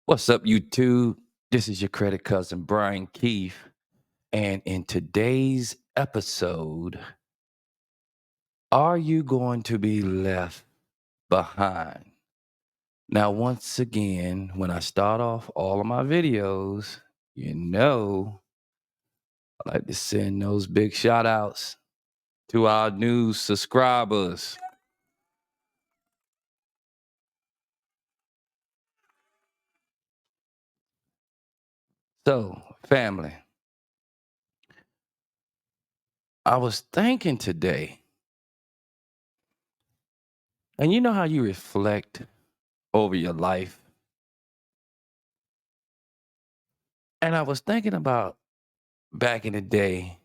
What's up, YouTube? This is your credit cousin, Brian Keefe. And in today's episode, are you going to be left behind? Now, once again, when I start off all of my videos, I like to send those big shout outs to our new subscribers. So, family, I was thinking today, and you know how you reflect over your life? And I was thinking about back in the day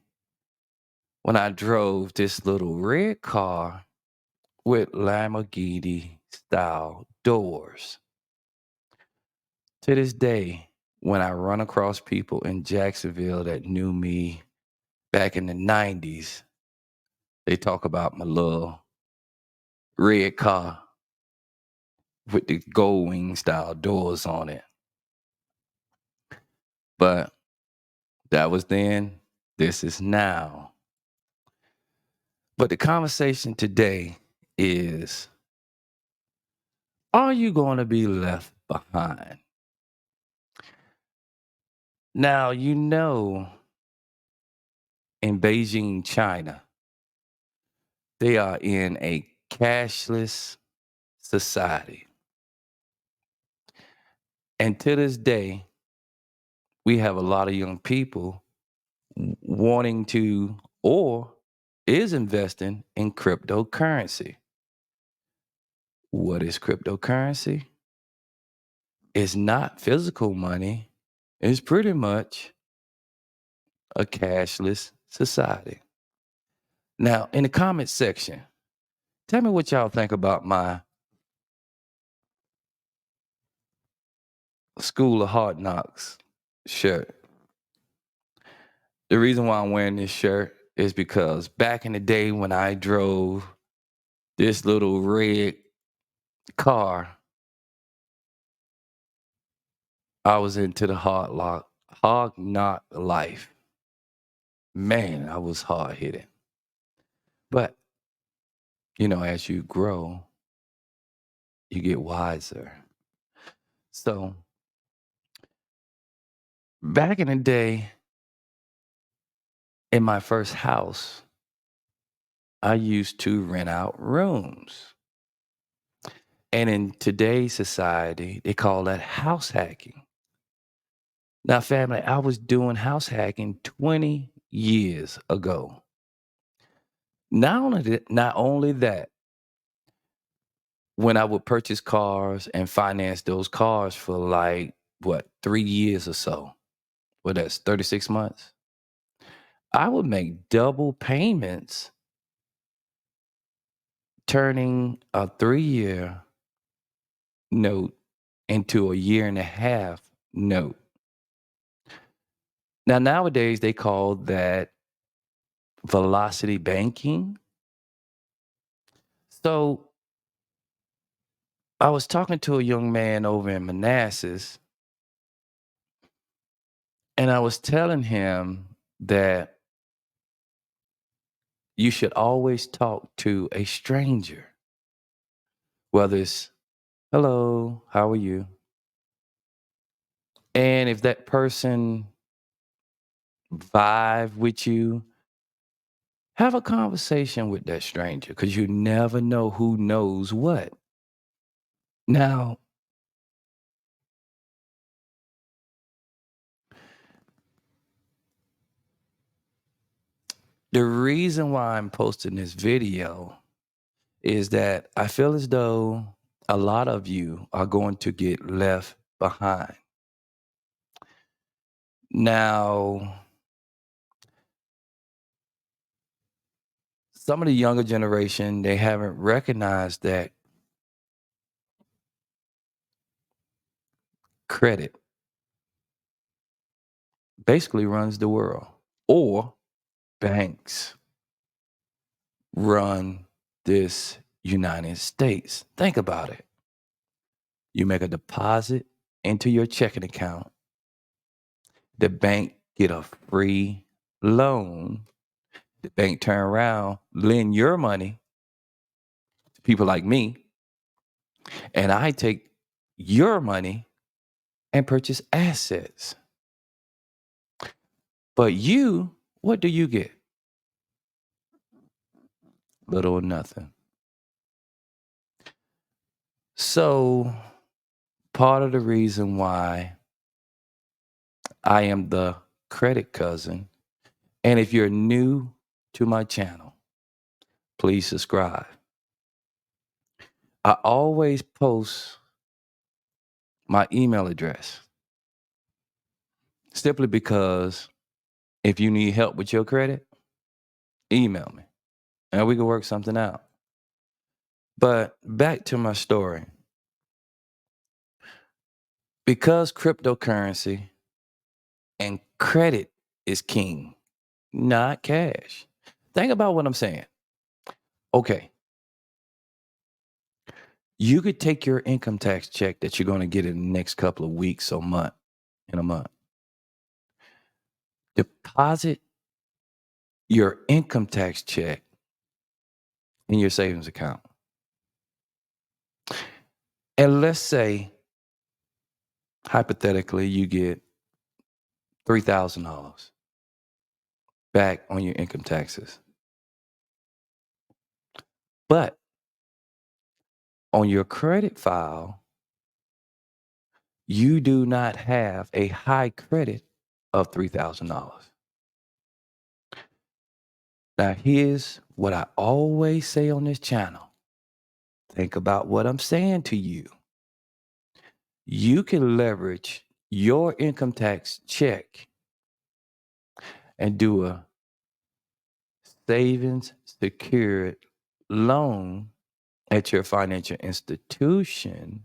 when I drove this little red car with Lamborghini style doors. To this day, when I run across people in Jacksonville that knew me back in the 90s, they talk about my little red car with the gold wing style doors on it. But that was then, this is now. But the conversation today is, are you going to be left behind? Now, in Beijing, China, they are in a cashless society. And to this day, we have a lot of young people wanting to or is investing in cryptocurrency. What is cryptocurrency? It's not physical money. It's pretty much a cashless society. Now, in the comment section, tell me what y'all think about my School of Hard Knocks shirt. The reason why I'm wearing this shirt is because back in the day when I drove this little red car, I was into the hard knock life. Man, I was hard hitting. But, as you grow, you get wiser. So back in the day, in my first house, I used to rent out rooms. And in today's society, they call that house hacking. Now, family, I was doing house hacking 20 years ago. Not only that, when I would purchase cars and finance those cars for like what 3 years or so, well, that's 36 months. I would make double payments, turning a 3-year note into a year and a half note. Now, nowadays, they call that velocity banking. So I was talking to a young man over in Manassas, and I was telling him that you should always talk to a stranger, whether it's hello, how are you? And if that person vibe with you, have a conversation with that stranger because you never know who knows what. Now, the reason why I'm posting this video is that I feel as though a lot of you are going to get left behind. Now, some of the younger generation, they haven't recognized that credit basically runs the world, or banks run this United States. Think about it. You make a deposit into your checking account, the bank get a free loan. The bank turn around, lend your money to people like me, and I take your money and purchase assets. But you, what do you get? Little or nothing. So, part of the reason why I am the credit cousin, and if you're new to my channel, please subscribe. I always post my email address simply because if you need help with your credit, email me and we can work something out. But back to my story. Because cryptocurrency and credit is king, not cash. Think about what I'm saying. Okay, you could take your income tax check that you're going to get in the next couple of weeks or month, in a month, deposit your income tax check in your savings account. And let's say, hypothetically, you get $3,000 back on your income taxes. But on your credit file, you do not have a high credit of $3,000. Now, here's what I always say on this channel. Think about what I'm saying to you. You can leverage your income tax check and do a savings secured loan at your financial institution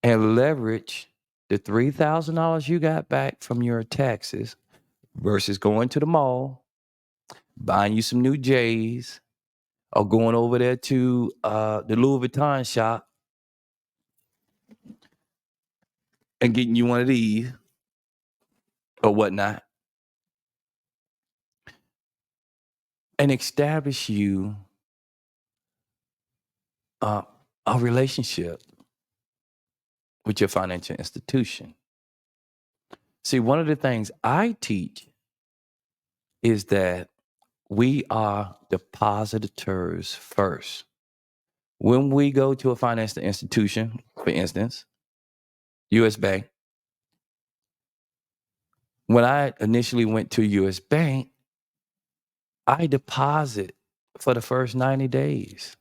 and leverage the $3,000 you got back from your taxes versus going to the mall, buying you some new J's, or going over there to the Louis Vuitton shop and getting you one of these or whatnot, and establish you uh, a relationship with your financial institution. See, one of the things I teach is that we are depositors first. When we go to a financial institution, for instance, US Bank, when I initially went to US Bank, I deposit for the first 90 days.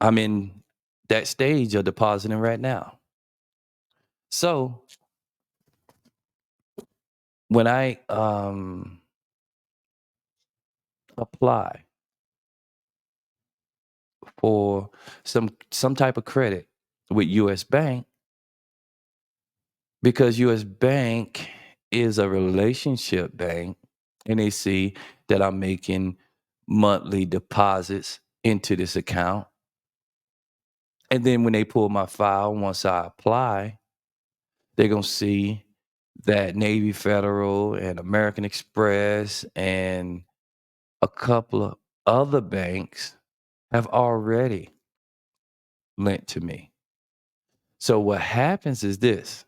I'm in that stage of depositing right now. So when I apply for some type of credit with US Bank, because US Bank is a relationship bank and they see that I'm making monthly deposits into this account. And then when they pull my file, once I apply, they're going to see that Navy Federal and American Express and a couple of other banks have already lent to me. So what happens is this: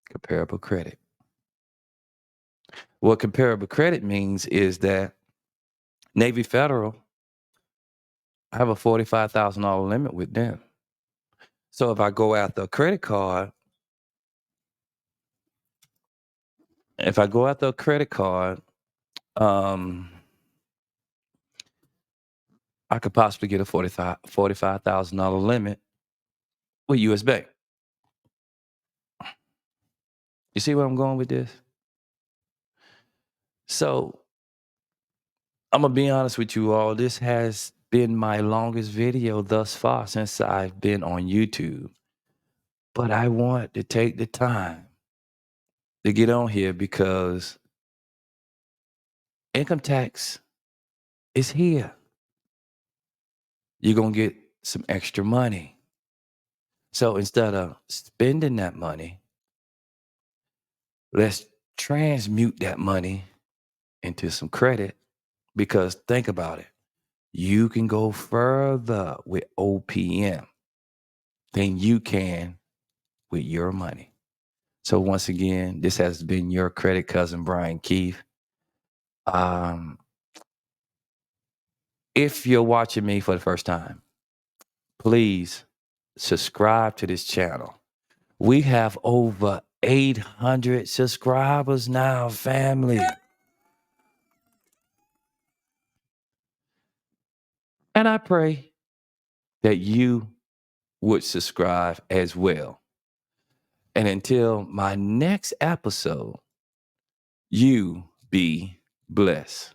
comparable credit. What comparable credit means is that Navy Federal, I have a $45,000 limit with them. So if I go after a credit card, um, I could possibly get a $45,000 limit with US Bank. You see where I'm going with this? So I'm gonna be honest with you all. This has been my longest video thus far since I've been on YouTube. But I want to take the time to get on here because income tax is here. You're gonna get some extra money. So instead of spending that money, let's transmute that money into some credit because think about it. You can go further with OPM than you can with your money. So once again, this has been your credit cousin, Brian Keith. Um, if you're watching me for the first time, please subscribe to this channel. We have over 800 subscribers now, family. And I pray that you would subscribe as well. And until my next episode, you be blessed.